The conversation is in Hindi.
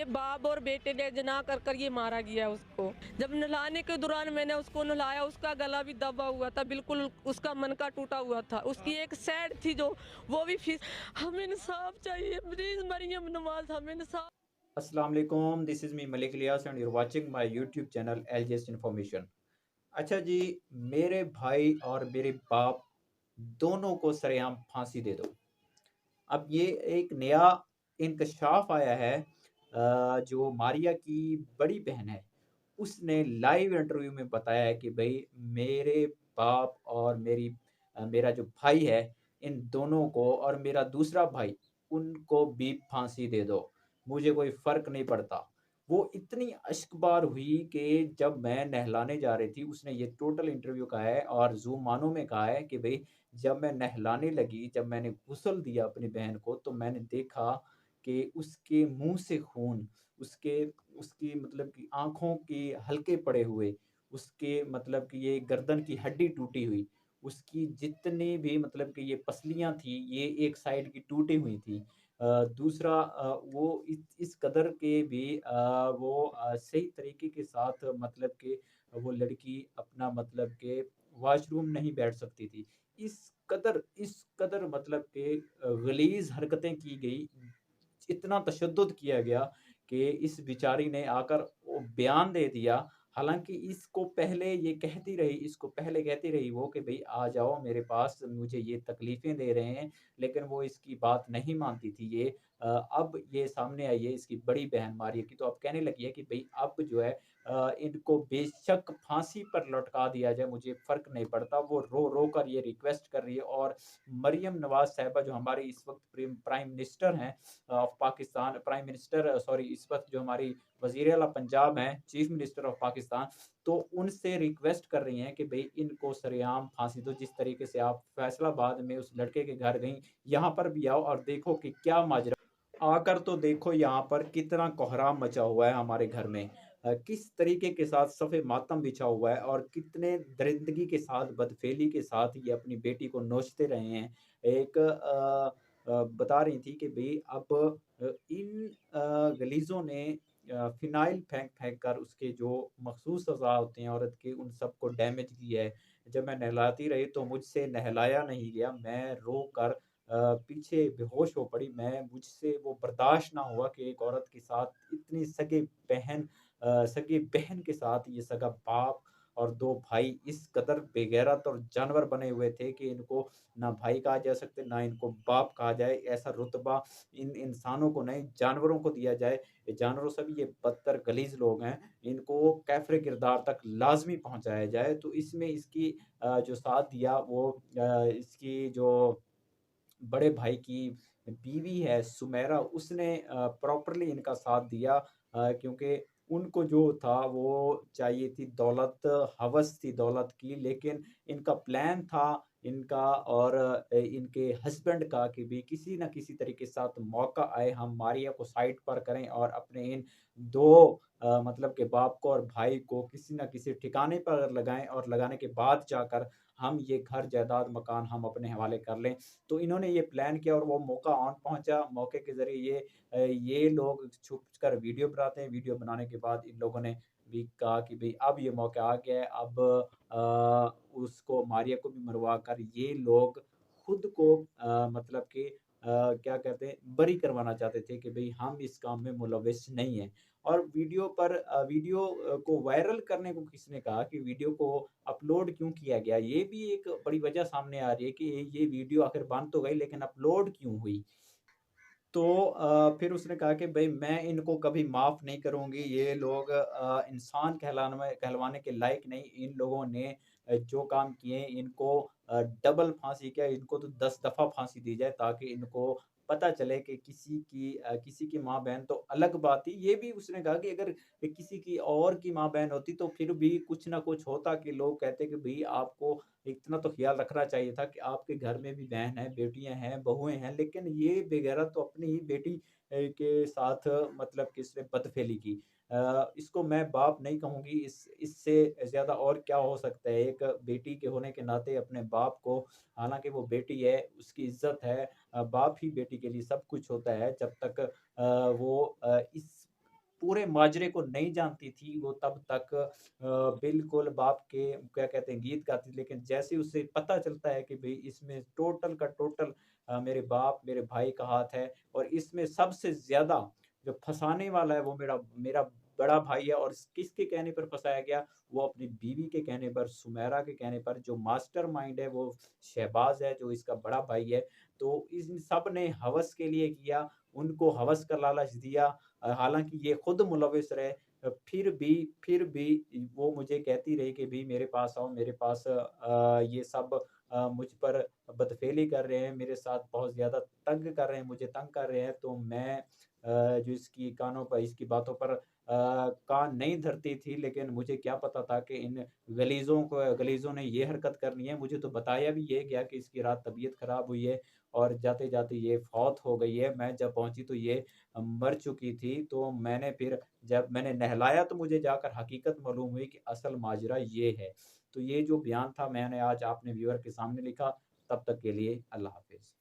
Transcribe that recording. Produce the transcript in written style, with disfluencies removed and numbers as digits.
ये बाप और बेटे ने जना कर कर ये मारा गया उसको। जब नहलाने के दौरान मैंने उसको नहलाया, उसका गला भी दबा हुआ था, बिल्कुल उसका मन का टूटा हुआ था। उसकी एक सैड थी जो, वो भी फीस। हमें इंसाफ चाहिए प्लीज मरियम नवाज, हमें इंसाफ। अस्सलाम वालेकुम, this is me Malik Ilyas and you are watching my YouTube channel LJS information. अच्छा जी, मेरे भाई और मेरे बाप दोनों को सरेआम फांसी दे दो। अब ये एक नया इंकशाफ आया है। जो मारिया की बड़ी बहन है, उसने लाइव इंटरव्यू में बताया है कि भाई मेरे बाप और मेरा जो भाई है, इन दोनों को और मेरा दूसरा भाई, उनको भी फांसी दे दो, मुझे कोई फर्क नहीं पड़ता। वो इतनी अश्कबार हुई कि जब मैं नहलाने जा रही थी, उसने ये टोटल इंटरव्यू कहा है और ज़ूम मानो में कहा है कि भाई जब मैं नहलाने लगी, जब मैंने गुस्ल दिया अपनी बहन को, तो मैंने देखा कि उसके मुँह से खून, उसके उसकी मतलब कि आँखों के हलके पड़े हुए, उसके मतलब कि ये गर्दन की हड्डी टूटी हुई, उसकी जितनी भी मतलब कि ये पसलियाँ थी, ये एक साइड की टूटी हुई थी। दूसरा वो इस कदर के भी सही तरीके के साथ मतलब कि वो लड़की अपना मतलब के वॉशरूम नहीं बैठ सकती थी। इस कदर मतलब कि गलीज़ हरकतें की गई, इतना तशद्दुद किया गया कि इस बेचारी ने आकर वो बयान दे दिया। हालाँकि इसको पहले कहती रही वो कि भई आ जाओ मेरे पास, मुझे ये तकलीफ़ें दे रहे हैं, लेकिन वो इसकी बात नहीं मानती थी ये। अब ये सामने आई है इसकी बड़ी बहन मारिया की, तो अब कहने लगी है कि भई अब जो है इनको बेशक फांसी पर लटका दिया जाए, मुझे फ़र्क नहीं पड़ता। वो रो-रो कर ये रिक्वेस्ट कर रही है और मरियम नवाज़ साहिबा जो हमारी इस वक़्त प्राइम मिनिस्टर हैं of Pakistan, prime minister sorry इस वक़्त जो हमारी वज़ीर आला पंजाब हैं, चीफ़ मिनिस्टर ऑफ पाकिस्तान, तो उनसे रिक्वेस्ट कर रही हैं कि भई इनको सरेआम फांसी दो। जिस तरीके से आप फैसलाबाद में उस लड़के के घर गईं, यहाँ पर भी आओ और देखो कि क्या माजरा। आकर तो देखो यहाँ पर कितना कोहराम मचा हुआ है हमारे घर में। किस तरीके के साथ सफ़े मातम बिछा हुआ है और कितने दरिंदगी के साथ, बदफ़ेली के साथ ये अपनी बेटी को नोचते रहे हैं। एक बता रही थी कि भई अब इन गलीज़ों ने फ़िनाइल फेंक-फेंक कर उसके जो मख़सूस अज़ा होते हैं औरत के, उन सबको डैमेज किया है। जब मैं नहलाती रही तो मुझसे नहलाया नहीं गया, मैं रोकर पीछे बेहोश हो पड़ी। मुझसे वो बर्दाश्त ना हुआ कि एक औरत के साथ इतनी सगी बहन के साथ ये सगा बाप और 2 भाई इस कदर बेगैरत और जानवर बने हुए थे कि इनको ना भाई कहा जा सकते, ना इनको बाप कहा जाए। ऐसा रुतबा इन इंसानों को नहीं, जानवरों को दिया जाए। ये जानवरों से भी ये बदतर गलीज़ लोग हैं, इनको कैफ़रे किरदार तक लाज़मी पहुँचाया जाए। तो इसमें इसकी जो साथ दिया वो इसकी जो बड़े भाई की बीवी है सुमैरा, उसने प्रॉपर्ली इनका साथ दिया, क्योंकि उनको जो था वो चाहिए थी दौलत, हवस थी दौलत की, लेकिन इनका प्लान था इनका और इनके हस्बैंड का कि भी किसी न किसी तरीके के साथ मौका आए हम मारिया को साइड पर करें और अपने इन 2 मतलब के बाप को और भाई को किसी न किसी ठिकाने पर लगाएँ और लगाने के बाद जाकर हम ये घर जायदाद मकान हम अपने हवाले कर लें। तो इन्होंने ये प्लान किया और वो मौका ऑन पहुँचा। मौके के ज़रिए ये लोग छुप कर वीडियो बनाते हैं। वीडियो बनाने के बाद इन लोगों ने भी कहा कि भई अब ये मौका आ गया है, अब उसको मारिया को भी मरवा कर ये लोग खुद को मतलब कि क्या कहते हैं, बरी करवाना चाहते थे कि भई हम इस काम में मुलव्विस नहीं हैं। और वीडियो को वायरल करने को किसने कहा कि वीडियो को अपलोड क्यों किया गया? ये भी एक बड़ी वजह सामने आ रही है कि ये वीडियो आखिर बन तो गई लेकिन अपलोड क्यों हुई? तो फिर उसने कहा कि भई मैं इनको कभी माफ़ नहीं करूँगी, ये लोग इंसान कहलवाने के लायक नहीं, इन लोगों ने जो काम किए इनको डबल फांसी क्या इनको तो 10 दफ़ा फांसी दी जाए ताकि इनको पता चले कि किसी की माँ-बहन तो अलग बात थी। ये भी उसने कहा कि अगर किसी की और की माँ-बहन होती तो फिर भी कुछ ना कुछ होता कि लोग कहते कि भई आपको इतना तो ख़्याल रखना चाहिए था कि आपके घर में भी बहन है, बेटियाँ हैं, बहुएँ हैं, लेकिन ये बेगैरत तो अपनी ही बेटी के साथ मतलब कि इसने बदफ़ेली की। इसको मैं बाप नहीं कहूँगी, इससे ज़्यादा और क्या हो सकता है? एक बेटी के होने के नाते अपने बाप को, हालाँकि वो बेटी है, उसकी इज़्ज़त है, बाप ही बेटी के लिए सब कुछ होता है, जब तक वो इस पूरे माजरे को नहीं जानती थी, वो तब तक बिल्कुल बाप के क्या कहते हैं गीत गाती थी। लेकिन जैसे ही उसे पता चलता है कि भई इसमें टोटल का टोटल मेरे बाप, मेरे भाई का हाथ है और इसमें सबसे ज़्यादा जो फँसाने वाला है वो मेरा मेरा बड़ा भाई है और किसके कहने पर फँसाया गया, वो अपनी बीवी के कहने पर, सुमैरा के कहने पर। जो मास्टरमाइंड है वो शहबाज़ है, जो इसका बड़ा भाई है। तो इन सब ने हवस के लिए किया, उनको हवस का लालच दिया। हालाँकि ये खुद मुलव्विस रहे, फिर भी वो मुझे कहती रही कि भई मेरे पास आओ, मेरे पास ये सब मुझ पर बदफ़ेली कर रहे हैं, मेरे साथ बहुत ज़्यादा तंग कर रहे हैं, मुझे तंग कर रहे हैं। तो मैं जो इसकी कानों पर इसकी बातों पर कान नहीं धरती थी, लेकिन मुझे क्या पता था कि इन गलीज़ों ने ये हरकत करनी है। मुझे तो बताया भी ये गया कि इसकी रात तबीयत ख़राब हुई है और जाते-जाते ये फ़ौत हो गई है। मैं जब पहुँची तो ये मर चुकी थी। तो मैंने फिर जब मैंने नहलाया तो मुझे जाकर हकीकत मालूम हुई कि असल माजरा ये है। तो ये जो बयान था मैंने आज अपने व्यूअर के सामने लिखा। तब तक के लिए अल्लाह हाफ़िज़।